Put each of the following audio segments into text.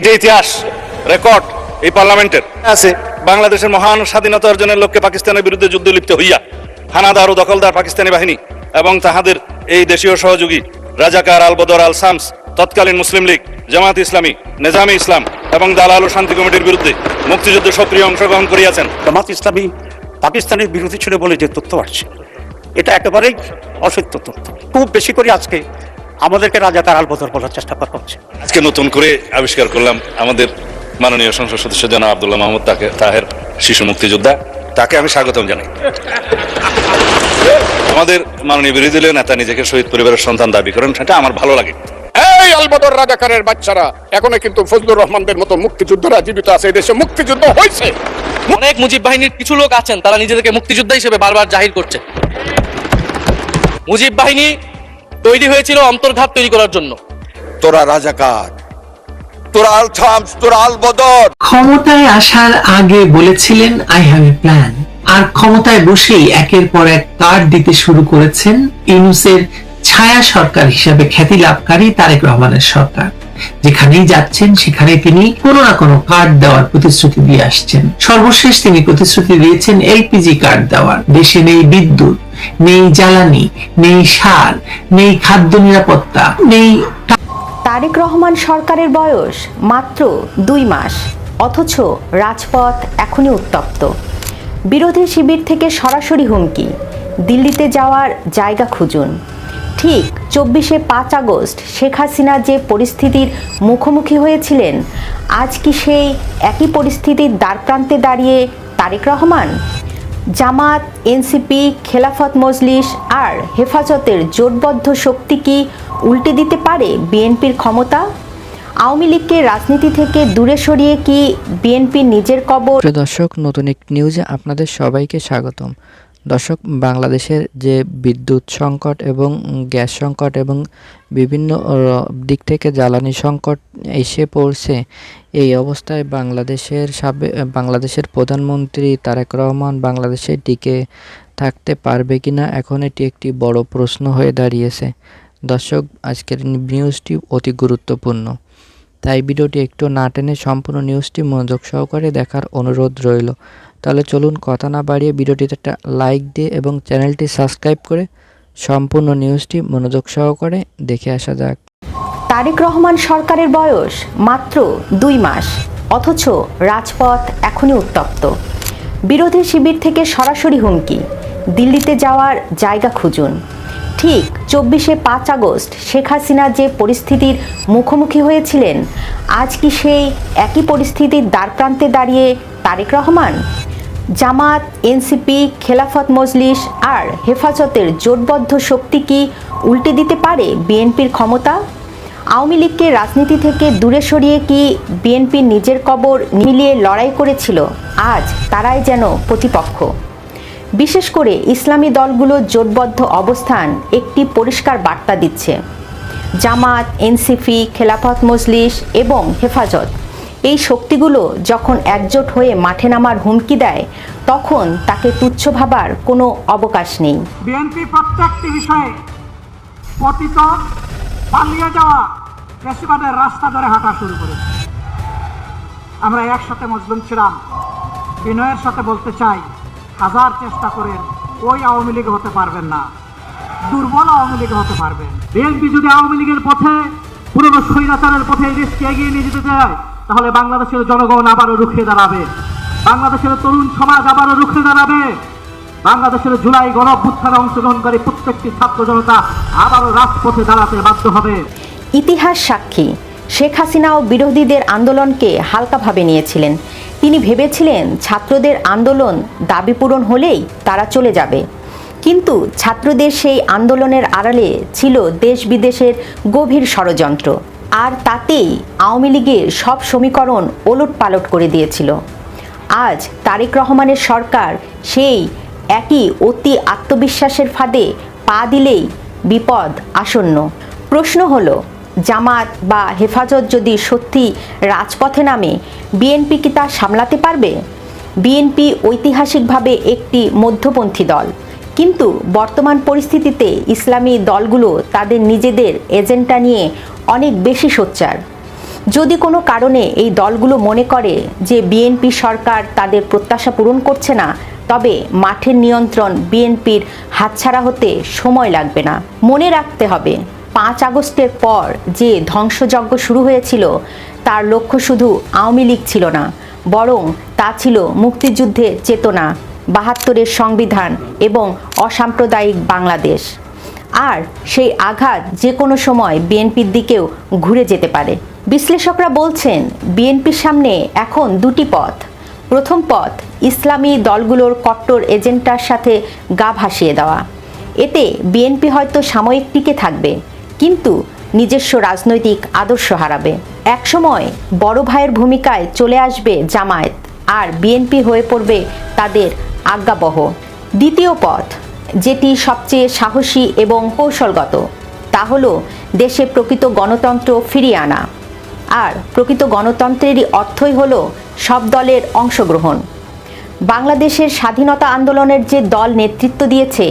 এটা ইতিহাস রেকর্ড এই পার্লামেন্টের আছে। বাংলাদেশের মহান স্বাধীনতা অর্জনের লক্ষ্যে পাকিস্তানের বিরুদ্ধে যুদ্ধ লিপ্ত হইয়া হানাদার ও দখলদার পাকিস্তানি বাহিনী এবং তাহাদের এই দেশীয় সহযোগী রাজাকার আল বদর আল শামস, তৎকালীন মুসলিম লীগ, জামাত ইসলামী, নেজামে ইসলাম এবং দালাল ও শান্তি কমিটির বিরুদ্ধে মুক্তিযুদ্ধে সক্রিয় অংশগ্রহণ করিয়াছেন। জামাত ইসলামী পাকিস্তানের বিরোধী ছিল বলে যে তথ্য আসছে, এটা একেবারেই অসত্য তথ্য। খুব বেশি করে আজকে আমাদেরকে রাজাকার আল বদর বলার চেষ্টা করা হচ্ছে। আজকে নতুন করে আবিষ্কার করলাম আমাদের মাননীয় সংসদ সদস্য জনাব আব্দুল্লাহ মাহমুদ তাহের, শিশু মুক্তিযোদ্ধা, তাকে আমি স্বাগতম জানাই। আমাদের মাননীয় বিরোধী দলীয় নেতা নিজেকে শহীদ পরিবারের সন্তান দাবি করেন, সেটা আমার ভালো লাগে। এই আলবদর রাজাকারের বাচ্চারা এখনো কিন্তু ফজলুর রহমানদের মতো মুক্তিযোদ্ধারা জীবিত আছে। এই দেশে মুক্তিযুদ্ধ হয়েছে। অনেক মুজিব বাহিনীর কিছু লোক আছেন, তারা নিজেদেরকে মুক্তিযোদ্ধা হিসেবে বারবার জাহির করছে। মুজিব বাহিনী তৈরি হয়েছিল অন্তর্ঘাত তৈরি করার জন্য। তোরা রাজাকার, তোরা আল শামস, তোরা আল বদর। ক্ষমতায় আসার আগে বলেছিলেন আই হ্যাভ এ প্ল্যান, আর ক্ষমতায় বসেই একের পর এক কার্ড দিতে শুরু করেছেন ইউনূসের ছায়া সরকার হিসেবে খ্যাতি লাভকারী তারেক রহমানের সরকার। যেখানেই যাচ্ছেন সেখানে তিনি কোনো না কোনো কার্ড দেওয়ার প্রতিশ্রুতি দিয়ে আসছেন। সর্বশেষ তিনি প্রতিশ্রুতি দিয়েছেন এলপিজি কার্ড দেওয়ার। দেশে নেই বিদ্যুৎ, নেই জ্বালানি, নেই সার, নেই খাদ্য নিরাপত্তা, নেই। তারেক রহমান সরকারের বয়স মাত্র 2 মাস, অথচ রাজপথ এখনই উত্তপ্ত। বিরোধী শিবির থেকে সরাসরি হুমকি, দিল্লিতে যাওয়ার জায়গা খুঁজুন। ঠিক 5 আগস্ট শেখ হাসিনা যে পরিস্থিতির মুখোমুখি হয়েছিলেন, আজ কি সেই একই পরিস্থিতির দ্বারপ্রান্তে দাঁড়িয়ে তারেক রহমান? জামাত, এনসিপি, খেলাফত মজলিস আর হেফাজতের জোটবদ্ধ শক্তি কি উল্টে দিতে পারে বিএনপির ক্ষমতা? আওয়ামী লীগকে রাজনীতি থেকে দূরে সরিয়ে কি বিএনপি নিজের কবর? দর্শক, নতুন একটি নিউজে আপনাদের সবাইকে স্বাগতম। দর্শক, বাংলাদেশের যে বিদ্যুৎ সংকট এবং গ্যাস সংকট এবং বিভিন্ন দিক থেকে জ্বালানি সংকট এসে পড়ছে, এই অবস্থায় বাংলাদেশের প্রধানমন্ত্রী তারেক রহমান বাংলাদেশে টিকে থাকতে পারবে কিনা, এখন এটি একটি বড় প্রশ্ন হয়ে দাঁড়িয়েছে। দর্শক, আজকের নিউজটি অতি গুরুত্বপূর্ণ, তাই ভিডিওটি একটু না টেনে সম্পূর্ণ নিউজটি মনোযোগ সহকারে দেখার অনুরোধ রইল। তাহলে চলুন কথা না বাড়িয়ে ভিডিওটিতে একটা লাইক দিয়ে এবং চ্যানেলটি সাবস্ক্রাইব করে সম্পূর্ণ নিউজটি মনোযোগ সহকারে দেখে আসা যাক। তারেক রহমান সরকারের বয়স মাত্র 2 মাস, অথচ রাজপথ এখনই উত্তপ্ত। বিরোধী শিবির থেকে সরাসরি হুমকি, দিল্লিতে যাওয়ার জায়গা খুঁজুন। ঠিক 5 আগস্ট শেখ হাসিনা যে পরিস্থিতির মুখোমুখি হয়েছিলেন, আজ কি সেই একই পরিস্থিতির দ্বারপ্রান্তে দাঁড়িয়ে তারেক রহমান? জামাত, এনসিপি, খেলাফত মজলিস আর হেফাজতের জোটবদ্ধ শক্তি কি উল্টে দিতে পারে বিএনপির ক্ষমতা? আওয়ামী লীগকে রাজনীতি থেকে দূরে সরিয়ে কি বিএনপি নিজের কবর মিলিয়ে লড়াই করেছিল? আজ তারাই যেন প্রতিপক্ষ। বিশেষ করে ইসলামী দলগুলোর জোটবদ্ধ অবস্থান একটি পরিষ্কার বার্তা দিচ্ছে। জামাত, এনসিপি, খেলাফত মজলিস এবং হেফাজত, এই শক্তিগুলো যখন একজোট হয়ে মাঠে নামার হুমকি দেয়, তখন তাকে তুচ্ছ ভাবার কোনো অবকাশ নেই। বিএনপি প্রত্যেকটি বিষয়ে পতিত পালিয়ে যাওয়া ফ্যাসিবাদের রাস্তা ধরে হাঁটা শুরু করেছে। আমরা একসাথে মজলুম ছিলাম। বিনয়ের সাথে বলতে চাই, হাজার চেষ্টা করেন ওই আওয়ামী লীগ হতে পারবেন না, দুর্বল আওয়ামী লীগ হতে পারবেন। বিএনপি যদি আওয়ামী লীগের পথে, পুরনো স্বৈরাচারের পথে দেশকে এগিয়ে নিয়ে যেতে চায়, তাহলে বাংলাদেশের জনগণ আবারও রুখে দাঁড়াবে, বাংলাদেশের তরুণ সমাজ আবারও রুখে দাঁড়াবে, বাংলাদেশের জুলাই গণঅভ্যুত্থানে অংশগ্রহণকারী প্রত্যেকটি ছাত্র জনতা আবারও রাজপথে দাঁড়াতে বাধ্য হবে। ইতিহাস সাক্ষী, শেখ হাসিনাও বিরোধীদের আন্দোলনকে হালকাভাবে নিয়েছিলেন। তিনি ভেবেছিলেন ছাত্রদের আন্দোলন দাবি পূরণ হলেই তারা চলে যাবে, কিন্তু ছাত্রদের সেই আন্দোলনের আড়ালে ছিল দেশ বিদেশের গভীর ষড়যন্ত্র, আর তাতেই আওয়ামী লীগের সব সমীকরণ ওলটপালট করে দিয়েছিল। আজ তারেক রহমানের সরকার সেই একই অতি আত্মবিশ্বাসের ফাঁদে পা দিলেই বিপদ আসন্ন। প্রশ্ন হলো, জামাত বা হেফাজত যদি সত্যি রাজপথে নামে, বিএনপি কি তা সামলাতে পারবে? বিএনপি ঐতিহাসিকভাবে একটি মধ্যপন্থী দল, কিন্তু বর্তমান পরিস্থিতিতে ইসলামী দলগুলো তাদের নিজেদের এজেন্ডা নিয়ে অনেক বেশি সোচ্চার। যদি কোনো কারণে এই দলগুলো মনে করে যে বিএনপি সরকার তাদের প্রত্যাশা পূরণ করছে না, তবে মাঠের নিয়ন্ত্রণ বিএনপির হাতছাড়া হতে সময় লাগবে না। মনে রাখতে হবে, 5 আগস্টের পর যে ধ্বংসযজ্ঞ শুরু হয়েছিল তার লক্ষ্য শুধু আওয়ামী লীগ ছিল না, বরং তা ছিল মুক্তিযুদ্ধের চেতনা, 72-এর সংবিধান এবং অসাম্প্রদায়িক বাংলাদেশ। আর সেই আঘাত যে কোনো সময় বিএনপির দিকেও ঘুরে যেতে পারে। বিশ্লেষকরা বলছেন, বিএনপির সামনে এখন 2টি পথ। প্রথম পথ ইসলামী দলগুলোর কট্টর এজেন্ডার সাথে গা ভাসিয়ে দেওয়া। এতে বিএনপি হয়তো সাময়িক টিকে থাকবে, কিন্তু নিজস্ব রাজনৈতিক আদর্শ হারাবে। একসময় বড় ভাইয়ের ভূমিকায় চলে আসবে জামায়াত, আর বিএনপি হয়ে পড়বে তাদের আজ্ঞাবহ। দ্বিতীয় পথ, যেটি সবচেয়ে সাহসী এবং কৌশলগত, তা হলো দেশে প্রকৃত গণতন্ত্র ফিরিয়ে আনা। আর প্রকৃত গণতন্ত্রেরই অর্থই হলো সব দলের অংশগ্রহণ। বাংলাদেশের স্বাধীনতা আন্দোলনের যে দল নেতৃত্ব দিয়েছে,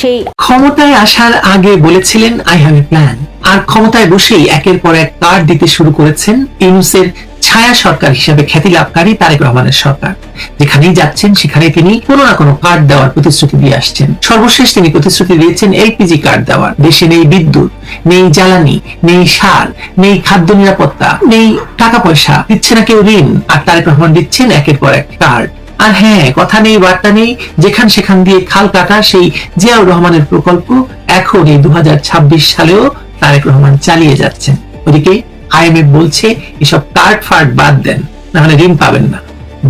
সেই ক্ষমতায় আসার আগে বলেছিলেন আই হ্যাভ এ প্ল্যান, আর ক্ষমতায় বসেই একের পর এক কার্ড দিতে শুরু করেছেন ইউনূসের ছায়া সরকার হিসেবে খ্যাতি লাভকারী তারেক রহমানের সরকার। যেখানেই যাচ্ছেন সেখানে তিনি কোনো না কোনো কার্ড দেওয়ার প্রতিশ্রুতি দিয়ে আসছেন। সর্বশেষ তিনি প্রতিশ্রুতি দিয়েছেন এলপিজি কার্ড দেওয়ার। দেশে নেই বিদ্যুৎ, নেই জ্বালানি, নেই সার, নেই খাদ্য নিরাপত্তা, নেই টাকা পয়সা, দিচ্ছে না কেউ ঋণ, আর তারেক রহমান দিচ্ছেন একের পর এক কার্ড। আর হ্যাঁ, কথা নেই বার্তা নেই, যেখান সেখান দিয়ে খাল কাটা সেই জিয়াউর রহমানের প্রকল্প এখন এই 2026 সালেও তারেক রহমান চালিয়ে যাচ্ছেন। ওদিকে আইএমএফ বলছে এসব কার্ড ফার্ড বাদ দেন, না হলে ঋণ পাবেন না।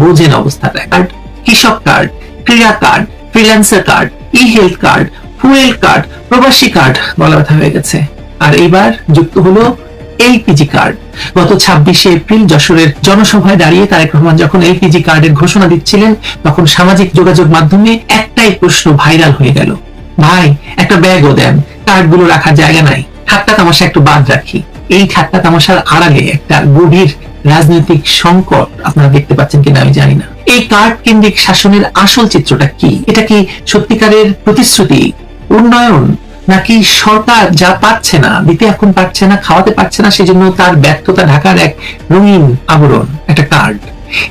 বোঝেন অবস্থাটা। কার্ড, কৃষক কার্ড, ক্রীড়া কার্ড, ফ্রিল্যান্সার কার্ড, ই হেলথ কার্ড, ফুয়েল কার্ড, প্রবাসী কার্ড, গলা ব্যথা হয়ে গেছে। আর এইবার যুক্ত হলো এলপিজি কার্ড। গত 26শে এপ্রিল যশোরের জনসভায় দাঁড়িয়ে তারেক রহমান যখন এলপিজি কার্ডের ঘোষণা দিচ্ছিলেন, তখন সামাজিক যোগাযোগ মাধ্যমে একটাই প্রশ্ন ভাইরাল হয়ে গেল, ভাই একটা ব্যাগও দেন, কার্ডগুলো রাখার জায়গা নাই, ঠাট্টা তামাশা একটু বাদ রাখি। এই ঠাট্টা তামাশার আড়ালে একটা গভীর রাজনৈতিক সংকট আপনারা দেখতে পাচ্ছেন কিনা আমি জানি না। এই কার্ড কেন্দ্রিক শাসনের আসল চিত্রটা কি? এটা কি সত্যিকারের প্রতিশ্রুতি, উন্নয়ন, নাকি সরকার যা পাচ্ছে না, দিতে এখন পারছে না, খাওয়াতে পারছে না, সেজন্য তার ব্যর্থতা ঢাকার এক রঙিন আবরণ, একটা কার্ড?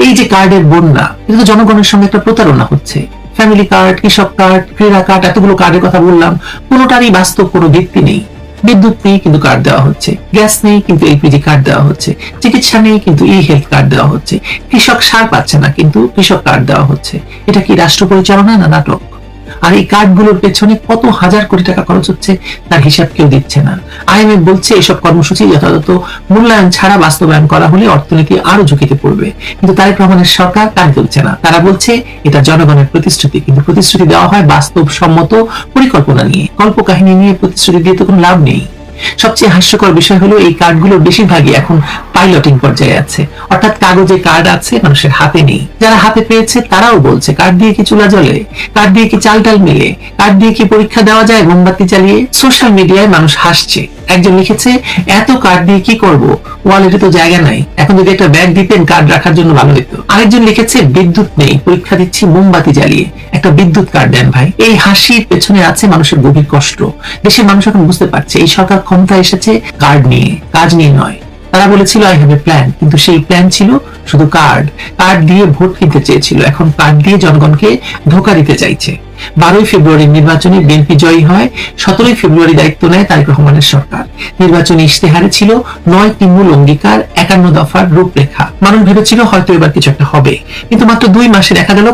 এই যে কার্ডের বন্যা, এটা তো জনগণের সঙ্গে একটা প্রতারণা হচ্ছে। ফ্যামিলি কার্ড, কৃষক কার্ড, ক্রীড়া কার্ড, এতগুলো কার্ডের কথা বললাম, কোনোটারই বাস্তব কোনো ভিত্তি নেই। বিদ্যুৎ নেই কিন্তু কার্ড দেওয়া হচ্ছে, গ্যাস নেই কিন্তু এলপিজি কার্ড দেওয়া হচ্ছে, চিকিৎসা নেই কিন্তু ই হেলথ কার্ড দেওয়া হচ্ছে, কৃষক সার পাচ্ছে না কিন্তু কৃষক কার্ড দেওয়া হচ্ছে। এটা কি রাষ্ট্র পরিচালনা না নাটক? আর এই কার্ডগুলোর পেছনে কত হাজার কোটি টাকা খরচ হচ্ছে তার হিসাব কেউ দিচ্ছে না। আইএমএফ বলছে এসব কর্মসূচি যথাযথ মূল্যায়ন ছাড়া বাস্তবায়ন করা হলে অর্থনীতি আরো ঝুঁকিতে পড়বে। কিন্তু তারেক রহমানের সরকার কান তুলছে না। তারা বলছে এটা জনগণের প্রতিশ্রুতি, কিন্তু প্রতিশ্রুতি দেওয়া হয় বাস্তবসম্মত পরিকল্পনা নিয়ে। কল্পকাহিনী নিয়ে প্রতিশ্রুতি দিয়ে তো কোনো লাভ নেই। সবচেয়ে হাস্যকর বিষয় হলো এই কার্ডগুলোর বেশিরভাগই এখন পাইলটিং পর্যায়ে আছে, অর্থাৎ কাগজে কার্ড আছে, মানুষের হাতে নেই। যারা হাতে পেয়েছে তারাও বলছে কার্ড দিয়ে কি চুলা জ্বলে, কার্ড দিয়ে কি চাল ডাল মেলে, কার্ড দিয়ে কি পরীক্ষা দেওয়া যায় মোমবাতি চালিয়ে। সোশ্যাল মিডিয়ায় মানুষ হাসছে। একজন লিখেছে, এত কার্ড দিয়ে কি করব, ওয়ালেটে তো জায়গা নাই, এখন যদি একটা ব্যাগ দিতেন কার্ড রাখার জন্য ভালো হতো। আরেকজন লিখেছে, বিদ্যুৎ নেই, পরীক্ষা দিচ্ছি মোমবাতি জ্বালিয়ে, একটা বিদ্যুৎ কার্ড দেন ভাই। এই হাসির পেছনে আছে মানুষের গভীর কষ্ট। দেশের মানুষ এখন বুঝতে পারছে এই সরকার ক্ষমতা এসেছে কার্ড নিয়ে, কাজ নিয়ে নয়। তারা বলেছিল আই হ্যাভ এ প্ল্যান, কিন্তু সেই প্ল্যান ছিল শুধু কার্ড। কার্ড দিয়ে ভোট কিনতে চেয়েছিল, এখন কার্ড দিয়ে জনগণকে ধোঁকা দিতে চাইছে। 12ই ফেব্রুয়ারি নির্বাচনে বিএনপি জয়ী হয়, 17ই ফেব্রুয়ারি দায়িত্ব নেয় তারেক রহমানের সরকার। নির্বাচনী ইশতেহারে ছিল 9টি মূল অঙ্গীকার, 51 দফার রূপরেখা। মানুষ ভেবেছিল হয়তো এবার কিছু একটা হবে, কিন্তু মাত্র 2 মাসে দেখা গেল